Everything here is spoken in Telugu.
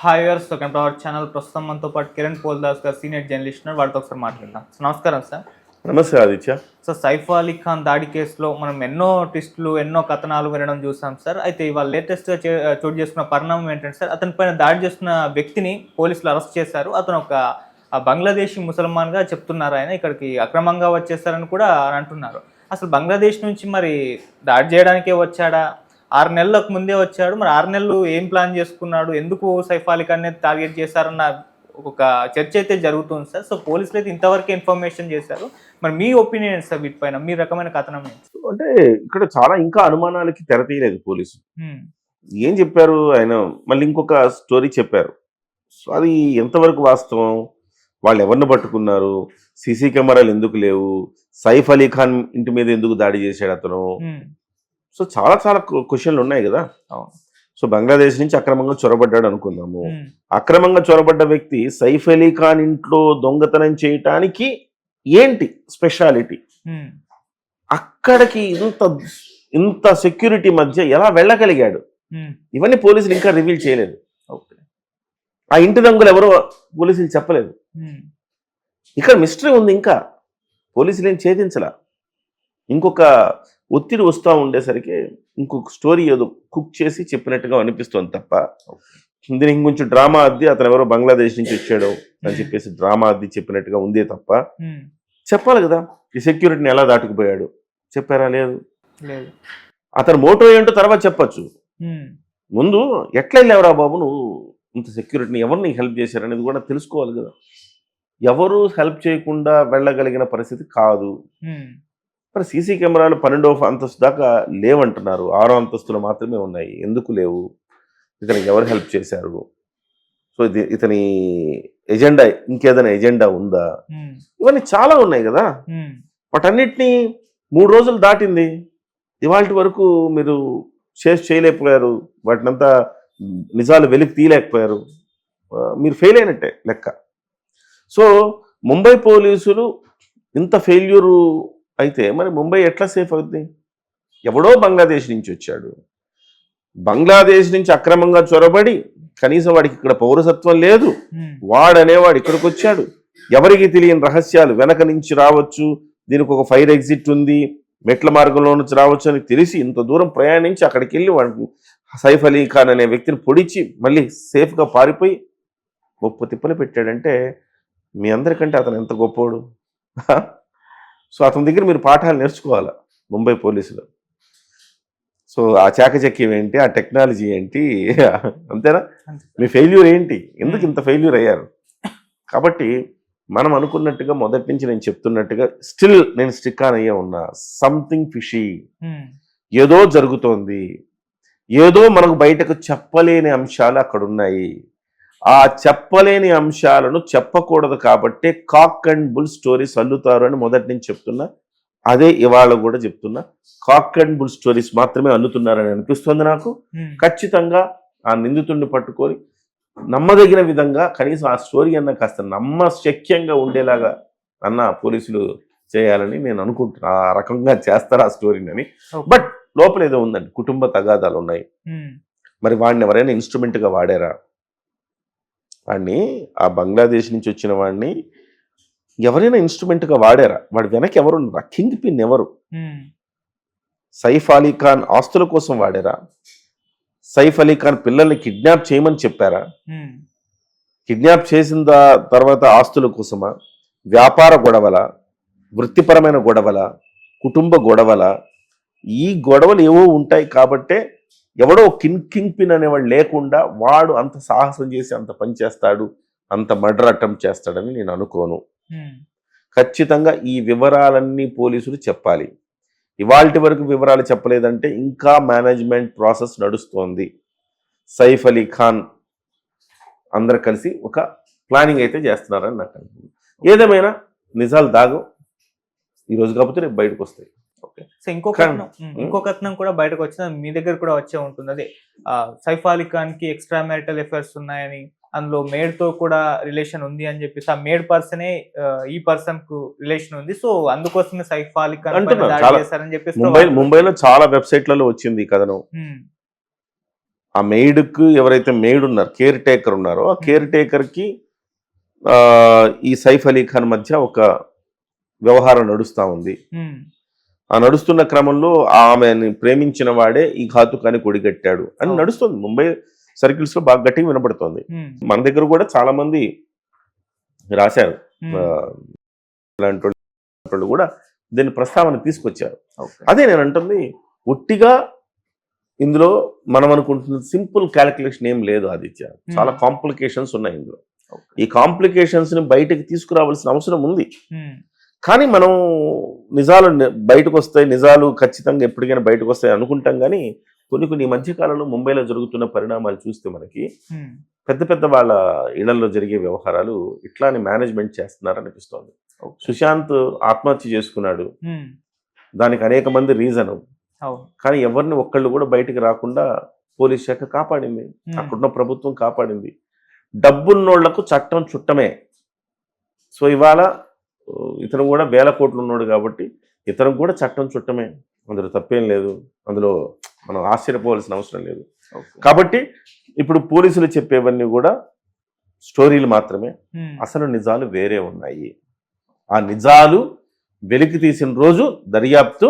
Hi viewers, welcome to our channel. ప్రస్తుతం మనతో పాటు కిరణ్ పోల్దాస్ గారు సీనియర్ జర్నలిస్ట్ ఉన్నారు. వారితో ఒకసారి మాట్లాడదాం. సో నమస్కారం సార్. నమస్తే ఆదిత్య. సో సైఫ్ అలీ ఖాన్ దాడి కేసులో మనం ఎన్నో ట్విస్టులు, ఎన్నో కథనాలు వినడం చూసాం సార్. అయితే ఇవాళ లేటెస్ట్గా చోటు చేసుకున్న పరిణామం ఏంటంటే సార్, అతని పైన దాడి చేస్తున్న వ్యక్తిని పోలీసులు అరెస్ట్ చేశారు. అతను ఒక బంగ్లాదేశీ ముసల్మాన్గా చెప్తున్నారు. ఆయన ఇక్కడికి అక్రమంగా వచ్చేసారని కూడా అంటున్నారు. అసలు బంగ్లాదేశ్ నుంచి మరి దాడి చేయడానికే వచ్చాడా, 6 నెలలకు ముందే వచ్చాడు, మరి 6 నెలలు ఏం ప్లాన్ చేసుకున్నాడు, ఎందుకు సైఫ్ అలీ ఖాన్ టార్గెట్ చేశారన్న ఒక చర్చ అయితే జరుగుతుంది సార్. సో పోలీసులు అయితే ఇంతవరకు ఇన్ఫర్మేషన్ చేశారు. మరి మీ ఒపీనియన్ సార్ వీటిపైన, మీ రకమైన కథనం అంటే ఇక్కడ చాలా ఇంకా అనుమానాలకి తెర తీయలేదు పోలీసు. ఏం చెప్పారు ఆయన, మళ్ళీ ఇంకొక స్టోరీ చెప్పారు. సో అది ఎంతవరకు వాస్తవం, వాళ్ళు ఎవరిని పట్టుకున్నారు, సీసీ కెమెరాలు ఎందుకు లేవు, సైఫ్ అలీ ఖాన్ ఇంటి మీద ఎందుకు దాడి చేశాడు అతను. సో చాలా చాలా క్వశ్చన్లు ఉన్నాయి కదా. సో బంగ్లాదేశ్ నుంచి అక్రమంగా చొరబడ్డాడు అనుకుందాము. అక్రమంగా చొరబడ్డ వ్యక్తి సైఫ్ అలీ ఖాన్ ఇంట్లో దొంగతనం చేయటానికి ఏంటి స్పెషాలిటీ, అక్కడికి ఇంత సెక్యూరిటీ మధ్య ఎలా వెళ్ళగలిగాడు, ఇవన్నీ పోలీసులు ఇంకా రివీల్ చేయలేదు. ఆ ఇంటి దొంగలు ఎవరో పోలీసులు చెప్పలేదు. ఇక్కడ మిస్టరీ ఉంది, ఇంకా పోలీసులు ఏం ఛేదించలా. ఇంకొక ఒత్తిడి వస్తూ ఉండేసరికి ఇంకొక స్టోరీ ఏదో కుక్ చేసి చెప్పినట్టుగా అనిపిస్తుంది తప్ప, దీనికి ఇంకొంచెం డ్రామా అద్ది అతను ఎవరో బంగ్లాదేశ్ నుంచి వచ్చాడు అని చెప్పేసి డ్రామా అద్ది చెప్పినట్టుగా ఉందే తప్ప, చెప్పాలి కదా ఈ సెక్యూరిటీని ఎలా దాటుకుపోయాడు, చెప్పారా? లేదు. అతను మోటో ఏంటో తర్వాత చెప్పచ్చు. ముందు ఎట్లా వెళ్ళావురా బాబు నువ్వు ఇంత సెక్యూరిటీని, ఎవరు నీకు హెల్ప్ చేశారనేది కూడా తెలుసుకోవాలి కదా. ఎవరు హెల్ప్ చేయకుండా వెళ్ళగలిగిన పరిస్థితి కాదు. మరి సీసీ కెమెరాలు 12వ అంతస్తు దాకా లేవంటున్నారు, 6వ అంతస్తులు మాత్రమే ఉన్నాయి. ఎందుకు లేవు, ఇతనికి ఎవరు హెల్ప్ చేశారు, సో ఇతని ఎజెండా, ఇంకేదైనా ఎజెండా ఉందా, ఇవన్నీ చాలా ఉన్నాయి కదా. వాటన్నిటినీ 3 రోజులు దాటింది, ఇవాళ వరకు మీరు చేయలేకపోయారు, వాటినంతా నిజాలు వెలికి తీయలేకపోయారు, మీరు ఫెయిల్ అయినట్టే లెక్క. సో ముంబై పోలీసులు ఇంత ఫెయిల్యూరు అయితే మరి ముంబై ఎట్లా సేఫ్ అవుతుంది? ఎవడో బంగ్లాదేశ్ నుంచి వచ్చాడు, బంగ్లాదేశ్ నుంచి అక్రమంగా చొరబడి కనీసం వాడికి ఇక్కడ పౌరసత్వం లేదు, వాడనేవాడు ఇక్కడికి వచ్చాడు, ఎవరికి తెలియని రహస్యాలు వెనక నుంచి రావచ్చు, దీనికి ఒక ఫైర్ ఎగ్జిట్ ఉంది, మెట్ల మార్గంలో నుంచి రావచ్చు అని తెలిసి ఇంత దూరం ప్రయాణించి అక్కడికి వెళ్ళి వాడికి సైఫ్ అలీ ఖాన్ అనే వ్యక్తిని పొడిచి మళ్ళీ సేఫ్గా పారిపోయి గొప్ప తిప్పలు పెట్టాడంటే మీ అందరికంటే అతను ఎంత గొప్పోడు. సో అతని దగ్గర మీరు పాఠాలు నేర్చుకోవాలా ముంబై పోలీసులు. సో ఆ చాకచక్యం ఏంటి, ఆ టెక్నాలజీ ఏంటి, అంతేనా? మీ ఫెయిల్యూర్ ఏంటి, ఎందుకు ఇంత ఫెయిల్యూర్ అయ్యారు? కాబట్టి మనం అనుకున్నట్టుగా మొదటి నుంచి నేను చెప్తున్నట్టుగా స్టిల్ నేను స్టిక్ ఆన్ అయ్యే ఉన్నా, సంథింగ్ ఫిషీ, ఏదో జరుగుతోంది, ఏదో మనకు బయటకు చెప్పలేని అంశాలు అక్కడ ఉన్నాయి. ఆ చెప్పలేని అంశాలను చెప్పకూడదు కాబట్టి కాక్ అండ్ బుల్ స్టోరీస్ అల్లుతారు అని మొదటి నుంచి చెప్తున్నా, అదే ఇవాళ కూడా చెప్తున్నా. కాక్ అండ్ బుల్ స్టోరీస్ మాత్రమే అల్లుతున్నారని అనిపిస్తుంది నాకు. ఖచ్చితంగా ఆ నిందితుడిని పట్టుకొని నమ్మదగిన విధంగా కనీసం ఆ స్టోరీ అన్న కాస్త నమ్మశక్యంగా ఉండేలాగా అన్న పోలీసులు చేయాలని నేను అనుకుంటున్నా. ఆ రకంగా చేస్తారు ఆ స్టోరీని అని. బట్ లోపల ఏదో ఉందండి, కుటుంబ తగాదాలు ఉన్నాయి. మరి వాడిని ఎవరైనా ఇన్స్ట్రుమెంట్గా వాడారా? వాడిని, ఆ బంగ్లాదేశ్ నుంచి వచ్చిన వాడిని ఎవరైనా ఇన్స్ట్రుమెంట్గా వాడారా? వాడి వెనక్కి ఎవరు, కింగ్ పిన్ ఎవరు? సైఫ్ అలీ ఖాన్ ఆస్తుల కోసం వాడారా? సైఫ్ అలీ ఖాన్ పిల్లల్ని కిడ్నాప్ చేయమని చెప్పారా? కిడ్నాప్ చేసిన తర్వాత ఆస్తుల కోసమా? వ్యాపార గొడవల, వృత్తిపరమైన గొడవల, కుటుంబ గొడవల? ఈ గొడవలు ఏవో ఉంటాయి కాబట్టే ఎవడో కింగ్ పిన్ అనేవాడు లేకుండా వాడు అంత సాహసం చేసి అంత పని చేస్తాడు, అంత మర్డర్ అటెంప్ట్ చేస్తాడని నేను అనుకోను. ఖచ్చితంగా ఈ వివరాలన్నీ పోలీసులు చెప్పాలి. ఇవాల్టి వరకు వివరాలు చెప్పలేదంటే ఇంకా మేనేజ్మెంట్ ప్రాసెస్ నడుస్తోంది. సైఫ్ అలీ ఖాన్ అందరు కలిసి ఒక ప్లానింగ్ అయితే చేస్తున్నారని నాకు అనిపిస్తుంది. ఏదేమైనా నిజాలు దాగు, ఈరోజు కాకపోతే రేపు బయటకు వస్తాయి. సో ఇంకో కథనం కూడా బయటకు వచ్చిన మీ దగ్గర కూడా వచ్చే ఉంటుంది. అదే సైఫ్ అలీ ఖాన్ కి ఎక్స్ట్రా మ్యారిటల్ అఫైర్స్ ఉన్నాయని, అందులో మేడ్ తో కూడా రిలేషన్ ఉంది అని చెప్పేసి, ఆ మేడ్ పర్సనే ఈ పర్సన్ కు రిలేషన్ ఉంది, సో అందుకోసమే సైఫ్ అలీ ఖాన్ చేశారని చెప్పేసి ముంబైలో చాలా వెబ్సైట్లలో వచ్చింది ఈ కథనం. ఆ మెయిడ్కి ఎవరైతే మెయిడ్ ఉన్నారు, కేర్ టేకర్ ఉన్నారో, ఆ కేర్ టేకర్కి ఈ సైఫ్ అలీ ఖాన్ మధ్య ఒక వ్యవహారం నడుస్తూ ఉంది. ఆ నడుస్తున్న క్రమంలో ఆమెని ప్రేమించిన వాడే ఈ ఘాతుకాన్ని కొడిగట్టాడు అని నడుస్తుంది. ముంబై సర్కిల్స్ లో బాగా గట్టిగా వినపడుతోంది. మన దగ్గర కూడా చాలా మంది రాశారు, ఇలాంటి వాళ్ళు కూడా దీన్ని ప్రస్తావన తీసుకొచ్చారు. అదే నేను అంటుంది, ఒట్టిగా ఇందులో మనం అనుకుంటున్న సింపుల్ క్యాలిక్యులేషన్ ఏం లేదు ఆదిత్య. చాలా కాంప్లికేషన్స్ ఉన్నాయి ఇందులో. ఈ కాంప్లికేషన్స్ ని బయటకు తీసుకురావాల్సిన అవసరం ఉంది. కానీ మనం నిజాలు బయటకు వస్తాయి, నిజాలు ఖచ్చితంగా ఎప్పటికైనా బయటకు వస్తాయి అనుకుంటాం. కానీ కొన్ని ఈ మధ్యకాలంలో ముంబైలో జరుగుతున్న పరిణామాలు చూస్తే మనకి పెద్ద పెద్ద వాళ్ళ ఇళ్లలో జరిగే వ్యవహారాలు ఇట్లానే మేనేజ్మెంట్ చేస్తున్నారు అనిపిస్తోంది. సుశాంత్ ఆత్మహత్య చేసుకున్నాడు, దానికి అనేక మంది రీజన్. కానీ ఎవరిని ఒక్కళ్ళు కూడా బయటికి రాకుండా పోలీస్ శాఖ కాపాడింది, అక్కడున్న ప్రభుత్వం కాపాడింది. డబ్బున్నోళ్లకు చట్టం చుట్టమే. సో ఇవాళ ఇతను కూడా 1000 కోట్లు ఉన్నాడు కాబట్టి ఇతను కూడా చట్టం చుట్టమే, అందులో తప్పేం లేదు, అందులో మనం ఆశ్చర్యపోవాల్సిన అవసరం లేదు. కాబట్టి ఇప్పుడు పోలీసులు చెప్పేవన్నీ కూడా స్టోరీలు మాత్రమే, అసలు నిజాలు వేరే ఉన్నాయి. ఆ నిజాలు వెలికి తీసిన రోజు దర్యాప్తు